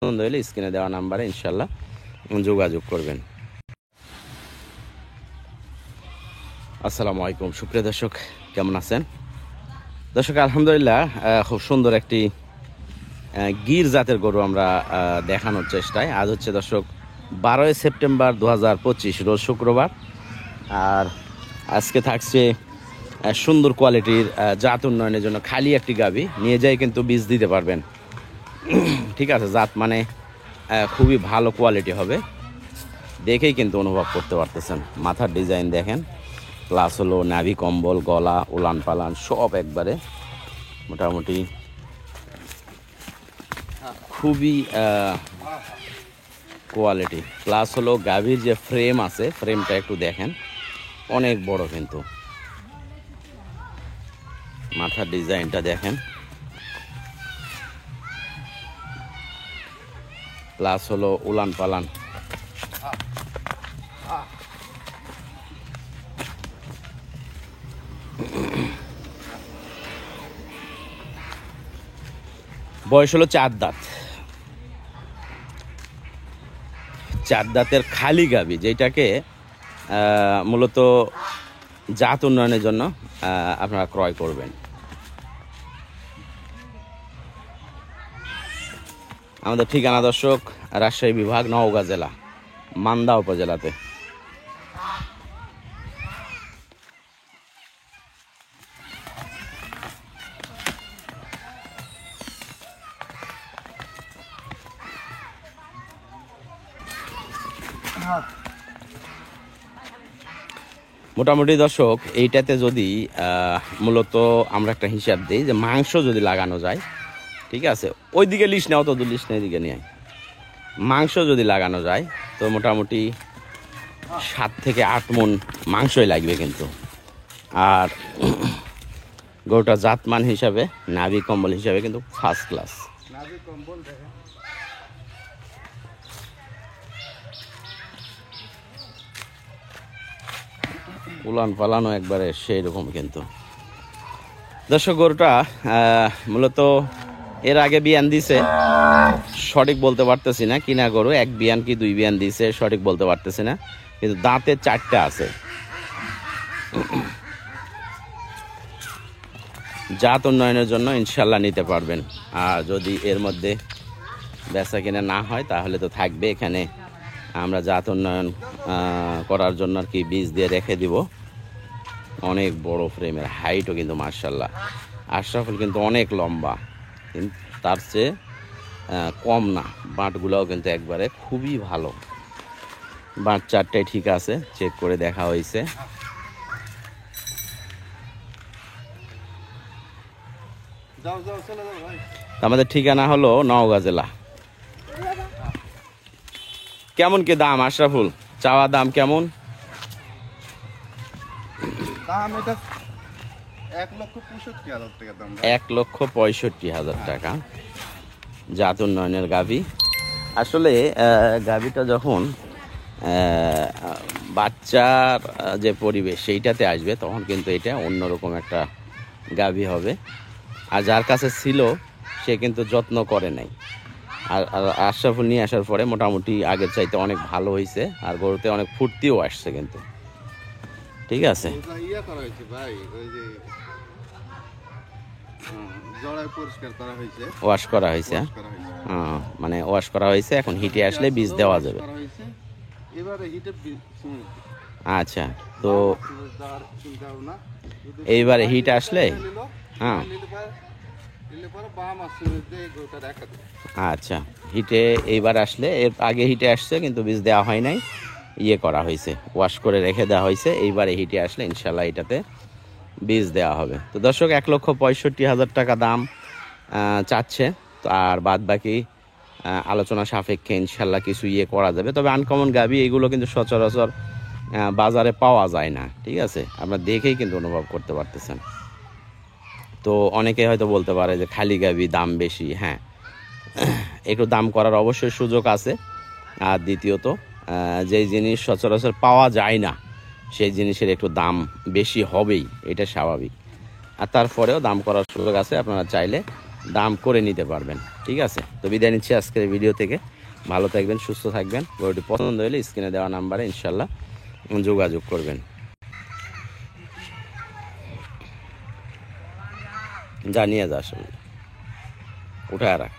পছন্দ হলে স্ক্রিনে দেওয়া নাম্বারে ইনশাল্লাহ যোগাযোগ করবেন। আসসালামু আলাইকুম সুপ্রিয় দর্শক, কেমন আছেন? দর্শক আলহামদুলিল্লাহ, খুব সুন্দর একটি গির জাতের গরু আমরা দেখানোর চেষ্টায়। আজ হচ্ছে দর্শক 12 সেপ্টেম্বর 2025, রোজ শুক্রবার। আর আজকে থাকছে সুন্দর কোয়ালিটির জাত উন্নয়নের জন্য খালি একটি গাভী নিয়ে যাই কিন্তু বীজ দিতে পারবেন। ঠিক আছে, জাত মানে খুবই ভালো কোয়ালিটি হবে, দেখেই কিন্তু অনুভব করতে পারতেছেন। মাথার ডিজাইন দেখেন, প্লাস হলো নাভি কম্বল, গলা, উলান পালান সব একবারে মোটামুটি খুবই কোয়ালিটি। প্লাস হলো গাভীর যে ফ্রেম আছে, ফ্রেমটা একটু দেখেন, অনেক বড় কিন্তু। মাথার ডিজাইনটা দেখেন, প্লাস হলো উলান পালান। বয়স হলো 4 দাঁত। 4 দাঁতের খালি গাভী, যেটাকে মূলত জাত উন্নয়নের জন্য আপনারা ক্রয় করবেন। আমাদের ঠিকানা দর্শক, রাজশাহী বিভাগ, নওগাঁ জেলা, মান্দা উপজেলাতে। মোটামুটি দর্শক, এইটাতে যদি মূলত আমরা একটা হিসাব দিই যে মাংস যদি লাগানো যায়, ঠিক আছে, ওইদিকে লিস্ট নেওয়া, তো লিস্ট নেই, এদিকে নিয়ে মাংস যদি লাগানো যায় তো মোটামুটি 7 থেকে 8 মণ মাংসই লাগবে কিন্তু। আর গরুটা জাতমান হিসাবে, নাভি কম্বল হিসাবে কিন্তু ফার্স্ট ক্লাস। উলান পালানো একবারে সেই রকম কিন্তু। দর্শক, গরুটা মূলত এর আগে বিয়ান দিছে, সঠিক বলতে পারতেছি না। কিনা গরু, 1 বিয়ান কি 2 বিয়ান দিছে সঠিক বলতে পারতেছি না, কিন্তু দাঁতে 4টা আছে। জাত উন্নয়নের জন্য ইনশাল্লাহ নিতে পারবেন। আর যদি এর মধ্যে বেচা কিনা না হয় তাহলে তো থাকবে এখানে, আমরা জাত উন্নয়ন করার জন্য আর কি বীজ দিয়ে রেখে দিব। অনেক বড় ফ্রেমের, হাইটও কিন্তু মার্শাল্লাহ। আশরাফুল কিন্তু অনেক লম্বা, কিন্তু তার চেয়ে কম না। বাঁটগুলোও কিন্তু একবারে খুবই ভালো। বাঁট 4টাই ঠিক আছে, চেক করে দেখা হয়েছে। আমাদের ঠিকানা হলো নওগাঁ জেলা। কেমন কি দাম আশরাফুল, চাওয়া দাম কেমন? দাম এটা 1,65,000 টাকা দাম। 1,65,000 টাকা। জাত উন্নয়নের গাভী। আসলে গাভীটা যখন বাচ্চার যে পরিবেশ সেইটাতে আসবে, তখন কিন্তু এটা অন্যরকম একটা গাভী হবে। আর যার কাছে ছিল সে কিন্তু যত্ন করে নাই। আর আশরাফুল নিয়ে আসার পরে মোটামুটি আগের চাইতে অনেক ভালো হয়েছে, আর গরুতে অনেক ফুর্তিও আসছে কিন্তু। ঠিক আছে, ওয়াশ করা হয়েছে, মানে ওয়াশ করা হয়েছে, এখন হিটে আসলে বীজ দেওয়া যাবে। আচ্ছা, তো এইবারে হিট আসলে, হ্যাঁ, আচ্ছা, হিটে এইবার আসলে, এর আগে হিটে আসছে কিন্তু বীজ দেওয়া হয় নাই, ইয়ে করা হয়েছে, ওয়াশ করে রেখে দেওয়া হয়েছে। এইবারে হিটে আসলে ইনশাল্লাহ এটাতে বীজ দেওয়া হবে। তো দর্শক, 1,65,000 টাকা দাম চাচ্ছে। তো আর বাদ বাকি আলোচনা সাপেক্ষে ইনশাল্লাহ কিছু ইয়ে করা যাবে। তবে আনকমন গাভী এগুলো কিন্তু সচরাচর বাজারে পাওয়া যায় না। ঠিক আছে, আপনারা দেখেই কিন্তু অনুভব করতে পারতেছেন। তো অনেকে হয়তো বলতে পারে যে খালি গাভী দাম বেশি। হ্যাঁ, একটু দাম করার অবশ্যই সুযোগ আছে। আর দ্বিতীয়ত, যেই জিনিস সচরাচর পাওয়া যায় না সেই জিনিসের একটু দাম বেশি হবেই, এটা স্বাভাবিক। আর তারপরেও দাম করার সুযোগ আছে, আপনারা চাইলে দাম করে নিতে পারবেন। ঠিক আছে, তো বিদায় নিচ্ছি আজকের এই ভিডিও থেকে। ভালো থাকবেন, সুস্থ থাকবেন। গরুটি পছন্দ হলে স্ক্রিনে দেওয়া নাম্বারে ইনশাল্লাহ যোগাযোগ করবেন। জানিয়ে যা আসলে উঠে রাখ।